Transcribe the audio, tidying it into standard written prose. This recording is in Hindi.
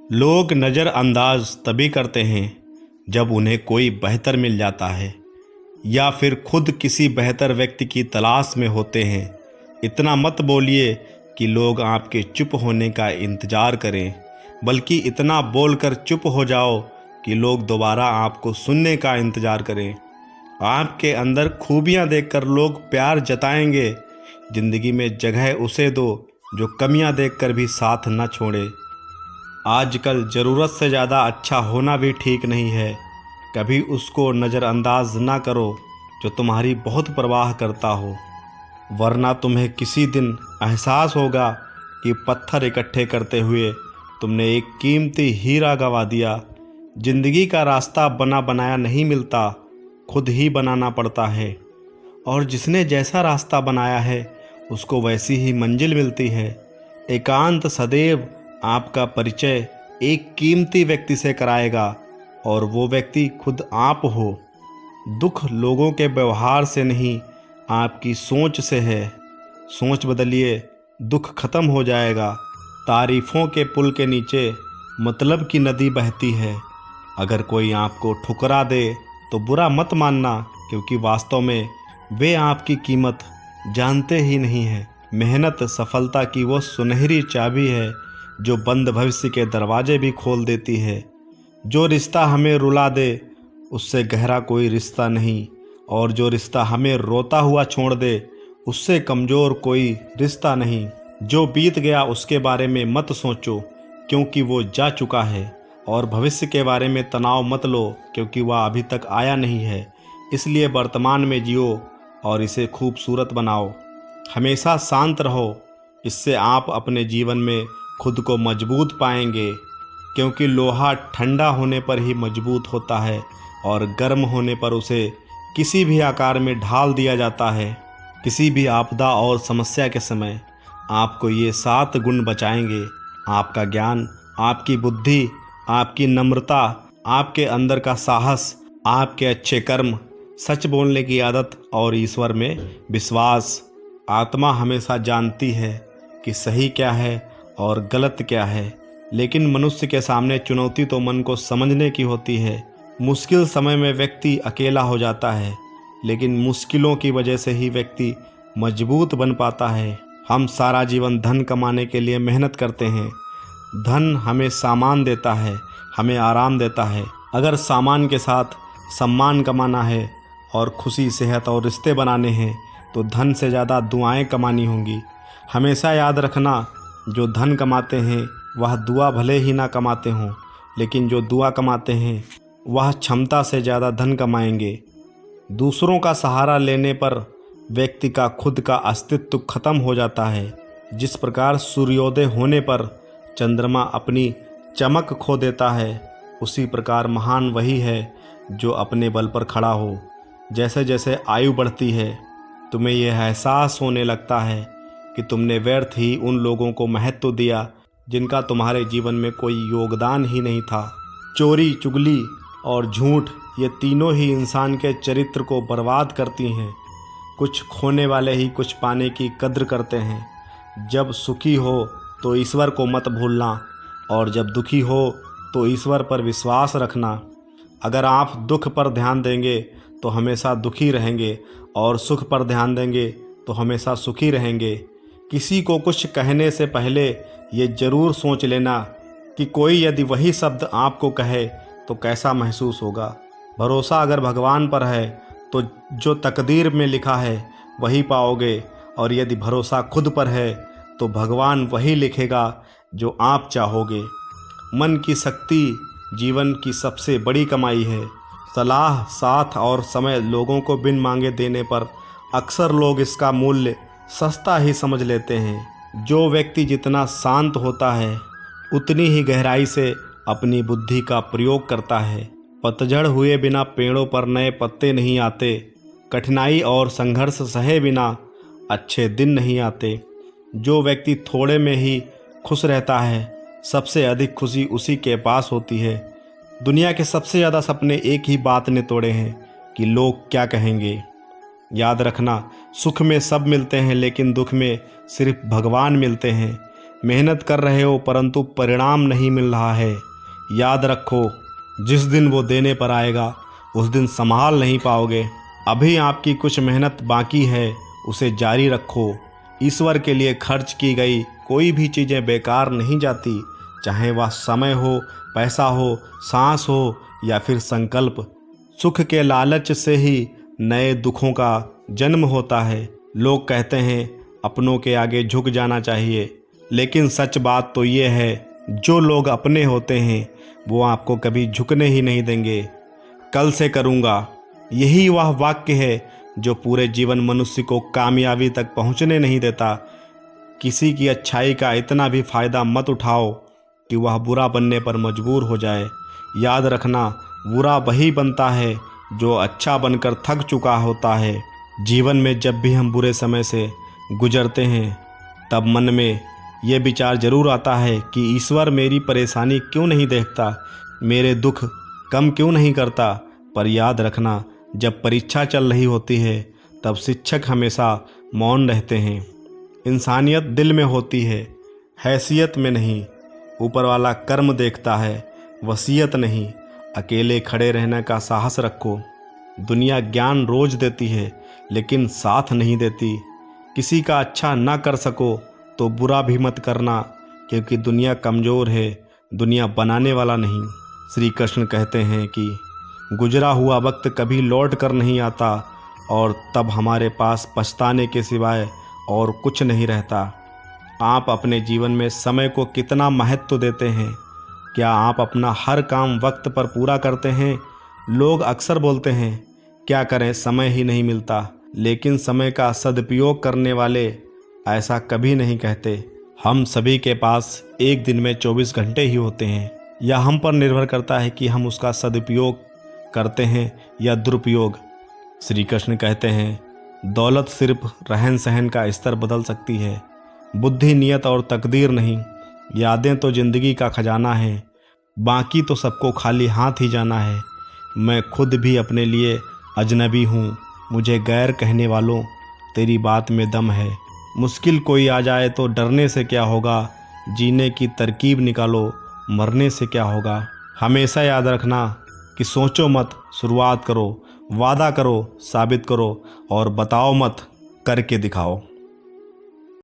लोग नज़रअंदाज तभी करते हैं जब उन्हें कोई बेहतर मिल जाता है या फिर खुद किसी बेहतर व्यक्ति की तलाश में होते हैं। इतना मत बोलिए कि लोग आपके चुप होने का इंतज़ार करें, बल्कि इतना बोलकर चुप हो जाओ कि लोग दोबारा आपको सुनने का इंतज़ार करें। आपके अंदर खूबियां देखकर लोग प्यार जताएंगे। ज़िंदगी में जगह उसे दो जो कमियां देखकर भी साथ न छोड़े। आजकल ज़रूरत से ज़्यादा अच्छा होना भी ठीक नहीं है। कभी उसको नज़रअंदाज ना करो जो तुम्हारी बहुत परवाह करता हो, वरना तुम्हें किसी दिन एहसास होगा कि पत्थर इकट्ठे करते हुए तुमने एक कीमती हीरा गंवा दिया। ज़िंदगी का रास्ता बना बनाया नहीं मिलता, खुद ही बनाना पड़ता है। और जिसने जैसा रास्ता बनाया है उसको वैसी ही मंजिल मिलती है। एकांत सदैव आपका परिचय एक कीमती व्यक्ति से कराएगा और वो व्यक्ति खुद आप हो। दुख लोगों के व्यवहार से नहीं, आपकी सोच से है। सोच बदलिए, दुख खत्म हो जाएगा। तारीफ़ों के पुल के नीचे मतलब की नदी बहती है। अगर कोई आपको ठुकरा दे तो बुरा मत मानना, क्योंकि वास्तव में वे आपकी कीमत जानते ही नहीं हैं। मेहनत सफलता की वो सुनहरी चाबी है जो बंद भविष्य के दरवाजे भी खोल देती है। जो रिश्ता हमें रुला दे उससे गहरा कोई रिश्ता नहीं, और जो रिश्ता हमें रोता हुआ छोड़ दे उससे कमज़ोर कोई रिश्ता नहीं। जो बीत गया उसके बारे में मत सोचो, क्योंकि वो जा चुका है। और भविष्य के बारे में तनाव मत लो, क्योंकि वह अभी तक आया नहीं है। इसलिए वर्तमान में जियो और इसे खूबसूरत बनाओ। हमेशा शांत रहो, इससे आप अपने जीवन में खुद को मजबूत पाएंगे। क्योंकि लोहा ठंडा होने पर ही मजबूत होता है और गर्म होने पर उसे किसी भी आकार में ढाल दिया जाता है। किसी भी आपदा और समस्या के समय आपको ये 7 गुण बचाएंगे: आपका ज्ञान, आपकी बुद्धि, आपकी नम्रता, आपके अंदर का साहस, आपके अच्छे कर्म, सच बोलने की आदत और ईश्वर में विश्वास। आत्मा हमेशा जानती है कि सही क्या है और गलत क्या है, लेकिन मनुष्य के सामने चुनौती तो मन को समझने की होती है। मुश्किल समय में व्यक्ति अकेला हो जाता है, लेकिन मुश्किलों की वजह से ही व्यक्ति मजबूत बन पाता है। हम सारा जीवन धन कमाने के लिए मेहनत करते हैं। धन हमें सामान देता है, हमें आराम देता है। अगर सामान के साथ सम्मान कमाना है और खुशी, सेहत और रिश्ते बनाने हैं तो धन से ज़्यादा दुआएं कमानी होंगी। हमेशा याद रखना, जो धन कमाते हैं वह दुआ भले ही ना कमाते हों, लेकिन जो दुआ कमाते हैं वह क्षमता से ज़्यादा धन कमाएंगे। दूसरों का सहारा लेने पर व्यक्ति का खुद का अस्तित्व खत्म हो जाता है। जिस प्रकार सूर्योदय होने पर चंद्रमा अपनी चमक खो देता है, उसी प्रकार महान वही है जो अपने बल पर खड़ा हो। जैसे जैसे आयु बढ़ती है तुम्हें यह एहसास होने लगता है कि तुमने व्यर्थ ही उन लोगों को महत्व दिया जिनका तुम्हारे जीवन में कोई योगदान ही नहीं था। चोरी, चुगली और झूठ, ये तीनों ही इंसान के चरित्र को बर्बाद करती हैं। कुछ खोने वाले ही कुछ पाने की कद्र करते हैं। जब सुखी हो तो ईश्वर को मत भूलना, और जब दुखी हो तो ईश्वर पर विश्वास रखना। अगर आप दुख पर ध्यान देंगे तो हमेशा दुखी रहेंगे, और सुख पर ध्यान देंगे तो हमेशा सुखी रहेंगे। किसी को कुछ कहने से पहले ये ज़रूर सोच लेना कि कोई यदि वही शब्द आपको कहे तो कैसा महसूस होगा। भरोसा अगर भगवान पर है तो जो तकदीर में लिखा है वही पाओगे, और यदि भरोसा खुद पर है तो भगवान वही लिखेगा जो आप चाहोगे। मन की शक्ति जीवन की सबसे बड़ी कमाई है। सलाह, साथ और समय लोगों को बिन मांगे देने पर अक्सर लोग इसका मूल्य सस्ता ही समझ लेते हैं। जो व्यक्ति जितना शांत होता है उतनी ही गहराई से अपनी बुद्धि का प्रयोग करता है। पतझड़ हुए बिना पेड़ों पर नए पत्ते नहीं आते। कठिनाई और संघर्ष सहे बिना अच्छे दिन नहीं आते। जो व्यक्ति थोड़े में ही खुश रहता है, सबसे अधिक खुशी उसी के पास होती है। दुनिया के सबसे ज़्यादा सपने एक ही बात ने तोड़े हैं कि लोग क्या कहेंगे। याद रखना, सुख में सब मिलते हैं, लेकिन दुख में सिर्फ भगवान मिलते हैं। मेहनत कर रहे हो परंतु परिणाम नहीं मिल रहा है। याद रखो, जिस दिन वो देने पर आएगा उस दिन संभाल नहीं पाओगे। अभी आपकी कुछ मेहनत बाकी है, उसे जारी रखो। ईश्वर के लिए खर्च की गई कोई भी चीज़ें बेकार नहीं जाती, चाहे वह समय हो, पैसा हो, सांस हो या फिर संकल्प। सुख के लालच से ही नए दुखों का जन्म होता है। लोग कहते हैं अपनों के आगे झुक जाना चाहिए, लेकिन सच बात तो ये है, जो लोग अपने होते हैं वो आपको कभी झुकने ही नहीं देंगे। कल से करूँगा, यही वह वाक्य है जो पूरे जीवन मनुष्य को कामयाबी तक पहुँचने नहीं देता। किसी की अच्छाई का इतना भी फ़ायदा मत उठाओ कि वह बुरा बनने पर मजबूर हो जाए। याद रखना, बुरा वही बनता है जो अच्छा बनकर थक चुका होता है। जीवन में जब भी हम बुरे समय से गुजरते हैं तब मन में ये विचार ज़रूर आता है कि ईश्वर मेरी परेशानी क्यों नहीं देखता, मेरे दुख कम क्यों नहीं करता। पर याद रखना, जब परीक्षा चल रही होती है तब शिक्षक हमेशा मौन रहते हैं। इंसानियत दिल में होती है, हैसियत में नहीं। ऊपर वाला कर्म देखता है, वसीयत नहीं। अकेले खड़े रहने का साहस रखो। दुनिया ज्ञान रोज देती है लेकिन साथ नहीं देती। किसी का अच्छा ना कर सको तो बुरा भी मत करना, क्योंकि दुनिया कमज़ोर है, दुनिया बनाने वाला नहीं। श्री कृष्ण कहते हैं कि गुजरा हुआ वक्त कभी लौट कर नहीं आता और तब हमारे पास पछताने के सिवाय और कुछ नहीं रहता। आप अपने जीवन में समय को कितना महत्व देते हैं? क्या आप अपना हर काम वक्त पर पूरा करते हैं? लोग अक्सर बोलते हैं क्या करें, समय ही नहीं मिलता, लेकिन समय का सदुपयोग करने वाले ऐसा कभी नहीं कहते। हम सभी के पास एक दिन में 24 घंटे ही होते हैं। यह हम पर निर्भर करता है कि हम उसका सदुपयोग करते हैं या दुरुपयोग। श्री कृष्ण कहते हैं दौलत सिर्फ रहन सहन का स्तर बदल सकती है, बुद्धि, नियत और तकदीर नहीं। यादें तो ज़िंदगी का खजाना है, बाकी तो सबको खाली हाथ ही जाना है। मैं खुद भी अपने लिए अजनबी हूँ, मुझे गैर कहने वालों तेरी बात में दम है। मुश्किल कोई आ जाए तो डरने से क्या होगा, जीने की तरकीब निकालो, मरने से क्या होगा। हमेशा याद रखना कि सोचो मत, शुरुआत करो, वादा करो, साबित करो और बताओ मत, करके दिखाओ।